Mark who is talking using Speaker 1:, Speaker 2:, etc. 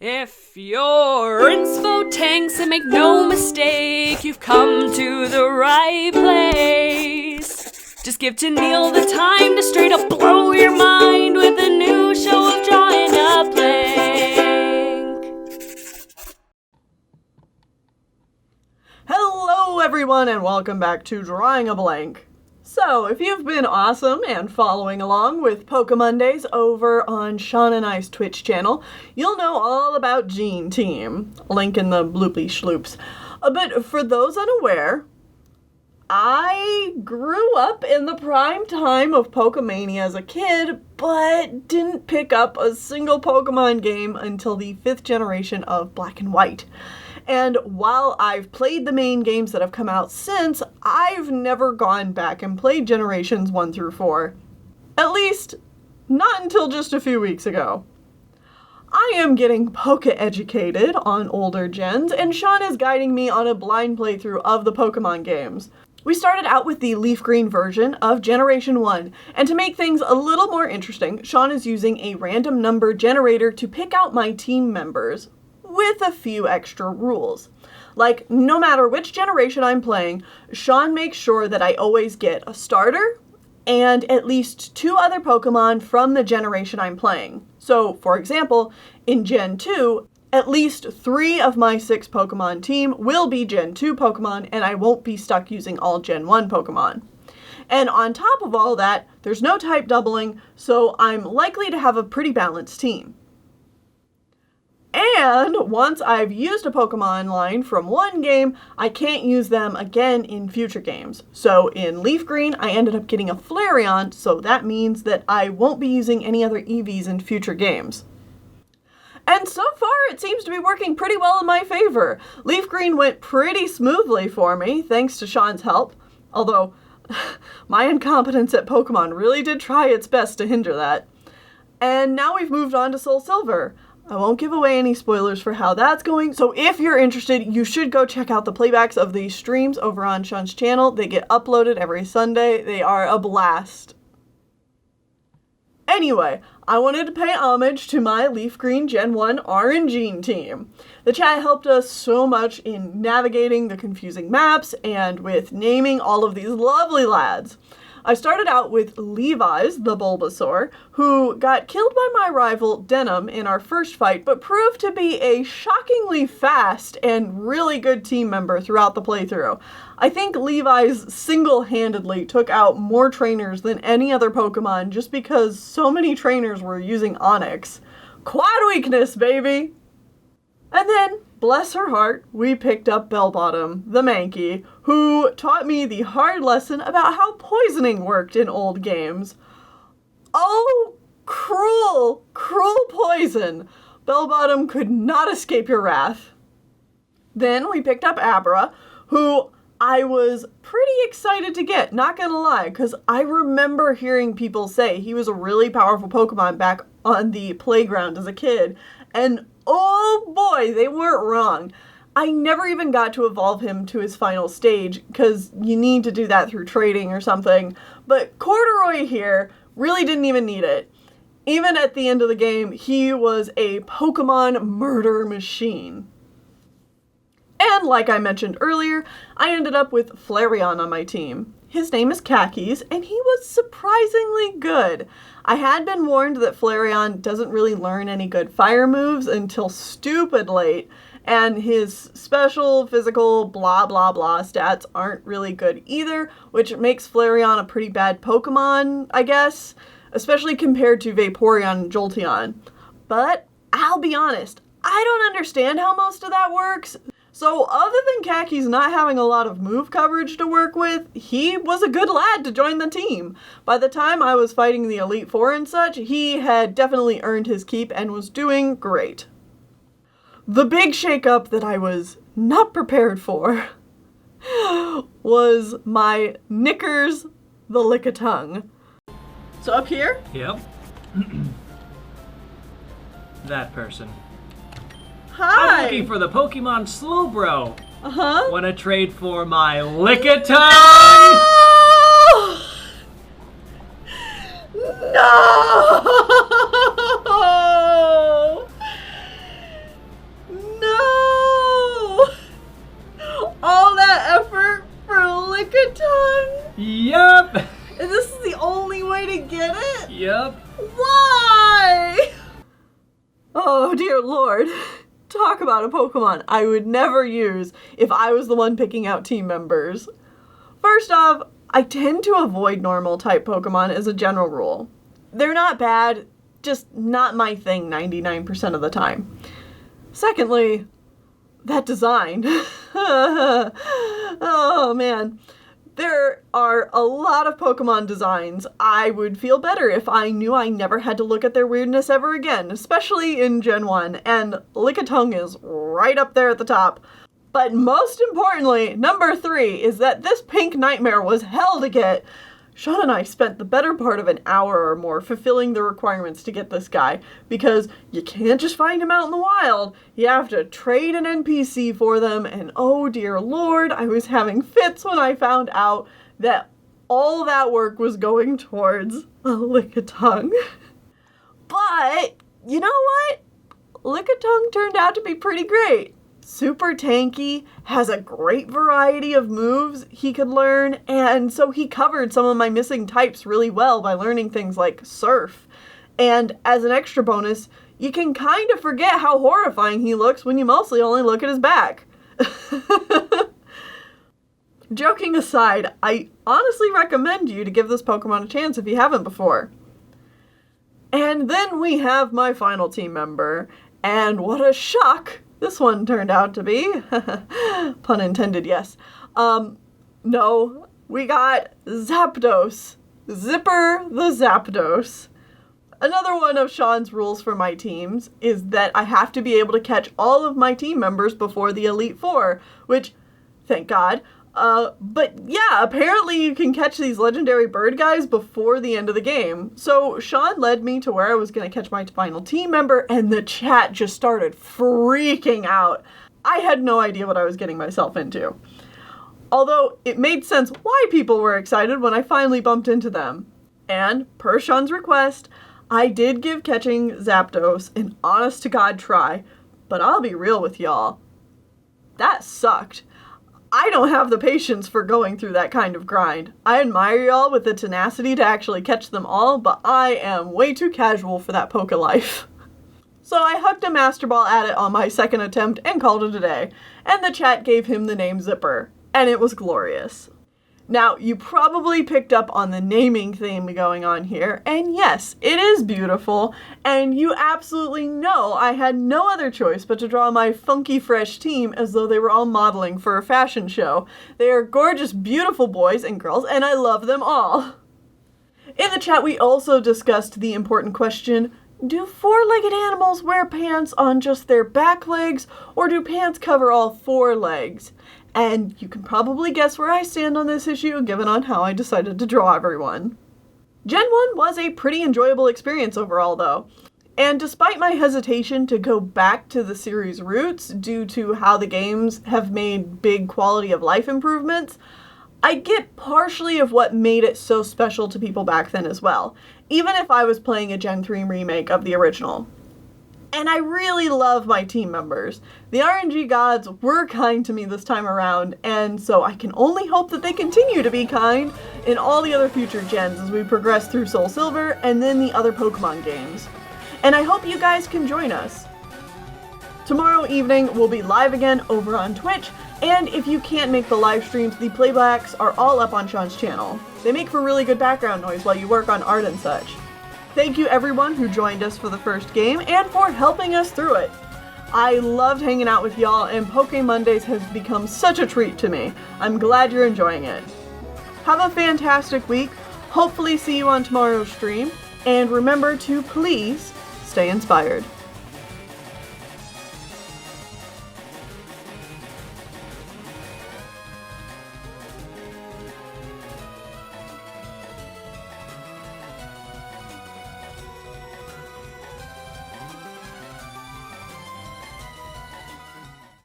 Speaker 1: If you're inspo tanks, and make no mistake, you've come to the right place. Just give Tennelle the time to straight up blow your mind with a new show of drawing a blank.
Speaker 2: Hello everyone and welcome back to Drawing a Blank. So, if you've been awesome and following along with Pokemondays over on Sean and I's Twitch channel, you'll know all about RNJeanTeam. Link in the bloopy schloops. But for those unaware, I grew up in the prime time of Pokemania as a kid, but didn't pick up a single Pokemon game until the 5th generation of Black and White. And while I've played the main games that have come out since, I've never gone back and played Generations 1 through 4. At least, not until just a few weeks ago. I am getting Poke-educated on older gens, and Sean is guiding me on a blind playthrough of the Pokemon games. We started out with the LeafGreen version of Generation 1, and to make things a little more interesting, Sean is using a random number generator to pick out my team members, with a few extra rules. Like, no matter which generation I'm playing, Sean makes sure that I always get a starter and at least 2 other Pokemon from the generation I'm playing. So, for example, in Gen 2, at least 3 of my 6 Pokemon team will be Gen 2 Pokemon, and I won't be stuck using all Gen 1 Pokemon. And on top of all that, there's no type doubling, so I'm likely to have a pretty balanced team. And once I've used a Pokemon line from one game, I can't use them again in future games. So in LeafGreen, I ended up getting a Flareon, so that means that I won't be using any other EVs in future games. And so far, it seems to be working pretty well in my favor. LeafGreen went pretty smoothly for me, thanks to Sean's help. Although, my incompetence at Pokemon really did try its best to hinder that. And now we've moved on to Soul Silver. I won't give away any spoilers for how that's going, so if you're interested, you should go check out the playbacks of these streams over on Sean's channel. They get uploaded every Sunday. They are a blast. Anyway, I wanted to pay homage to my LeafGreen Gen 1 RNJeanTeam. The chat helped us so much in navigating the confusing maps and with naming all of these lovely lads. I started out with Levi's, the Bulbasaur, who got killed by my rival Denim in our first fight, but proved to be a shockingly fast and really good team member throughout the playthrough. I think Levi's single-handedly took out more trainers than any other Pokemon just because so many trainers were using Onix. Quad weakness, baby! And then, bless her heart, we picked up Bellbottom, the Mankey, who taught me the hard lesson about how poisoning worked in old games. Oh, cruel, cruel poison! Bellbottom could not escape your wrath. Then we picked up Abra, who I was pretty excited to get, not gonna lie, because I remember hearing people say he was a really powerful Pokemon back on the playground as a kid, and oh boy, they weren't wrong. I never even got to evolve him to his final stage, because you need to do that through trading or something. But Corduroy here really didn't even need it. Even at the end of the game, he was a Pokemon murder machine. And like I mentioned earlier, I ended up with Flareon on my team. His name is Khakis, and he was surprisingly good. I had been warned that Flareon doesn't really learn any good fire moves until stupid late, and his special, physical, blah blah blah stats aren't really good either, which makes Flareon a pretty bad Pokemon, I guess, especially compared to Vaporeon and Jolteon. But I'll be honest, I don't understand how most of that works. So other than Khakis not having a lot of move coverage to work with, he was a good lad to join the team. By the time I was fighting the Elite Four and such, he had definitely earned his keep and was doing great. The big shakeup that I was not prepared for was my Knickers, the Lickitung. So up here?
Speaker 3: Yep. That person.
Speaker 2: Hi!
Speaker 3: I'm looking for the Pokemon Slowbro.
Speaker 2: Uh-huh.
Speaker 3: Want to trade for my Lickitung?
Speaker 2: No! No! All that effort for Lickitung?
Speaker 3: Yup!
Speaker 2: And this is the only way to get it?
Speaker 3: Yup.
Speaker 2: Why? Oh, dear Lord. Talk about a Pokemon I would never use if I was the one picking out team members. First off, I tend to avoid normal type Pokemon as a general rule. They're not bad, just not my thing 99% of the time. Secondly, that design. Oh man. There are a lot of Pokemon designs I would feel better if I knew I never had to look at their weirdness ever again, especially in Gen 1, and Lickitung is right up there at the top. But most importantly, number 3 is that this pink nightmare was hell to get. Sean and I spent the better part of an hour or more fulfilling the requirements to get this guy, because you can't just find him out in the wild. You have to trade an NPC for them, and oh dear Lord, I was having fits when I found out that all that work was going towards a Lickitung. But, you know what? Lickitung turned out to be pretty great. Super tanky, has a great variety of moves he could learn, and so he covered some of my missing types really well by learning things like Surf. And as an extra bonus, you can kind of forget how horrifying he looks when you mostly only look at his back. Joking aside, I honestly recommend you to give this Pokemon a chance if you haven't before. And then we have my final team member, and what a shock this one turned out to be. Pun intended, yes. No, we got Zapdos. Zipper the Zapdos. Another one of Sean's rules for my teams is that I have to be able to catch all of my team members before the Elite Four, which, thank God. But yeah, apparently you can catch these legendary bird guys before the end of the game. So Sean led me to where I was going to catch my final team member, and the chat just started freaking out. I had no idea what I was getting myself into. Although it made sense why people were excited when I finally bumped into them. And, per Sean's request, I did give catching Zapdos an honest-to-God try, but I'll be real with y'all. That sucked. I don't have the patience for going through that kind of grind. I admire y'all with the tenacity to actually catch them all, but I am way too casual for that poke life. So I hucked a Master Ball at it on my second attempt and called it a day, and the chat gave him the name Zipper, and it was glorious. Now, you probably picked up on the naming theme going on here, and yes, it is beautiful, and you absolutely know I had no other choice but to draw my funky fresh team as though they were all modeling for a fashion show. They are gorgeous, beautiful boys and girls, and I love them all. In the chat, we also discussed the important question, do four-legged animals wear pants on just their back legs, or do pants cover all four legs? And you can probably guess where I stand on this issue, given on how I decided to draw everyone. Gen 1 was a pretty enjoyable experience overall, though. And despite my hesitation to go back to the series' roots due to how the games have made big quality of life improvements, I get partially of what made it so special to people back then as well, even if I was playing a Gen 3 remake of the original. And I really love my team members. The RNG gods were kind to me this time around, and so I can only hope that they continue to be kind in all the other future gens as we progress through Soul Silver and then the other Pokemon games. And I hope you guys can join us. Tomorrow evening we'll be live again over on Twitch, and if you can't make the live streams, the playbacks are all up on Sean's channel. They make for really good background noise while you work on art and such. Thank you everyone who joined us for the first game and for helping us through it. I loved hanging out with y'all, and Poke Mondays has become such a treat to me. I'm glad you're enjoying it. Have a fantastic week. Hopefully see you on tomorrow's stream. And remember to please stay inspired.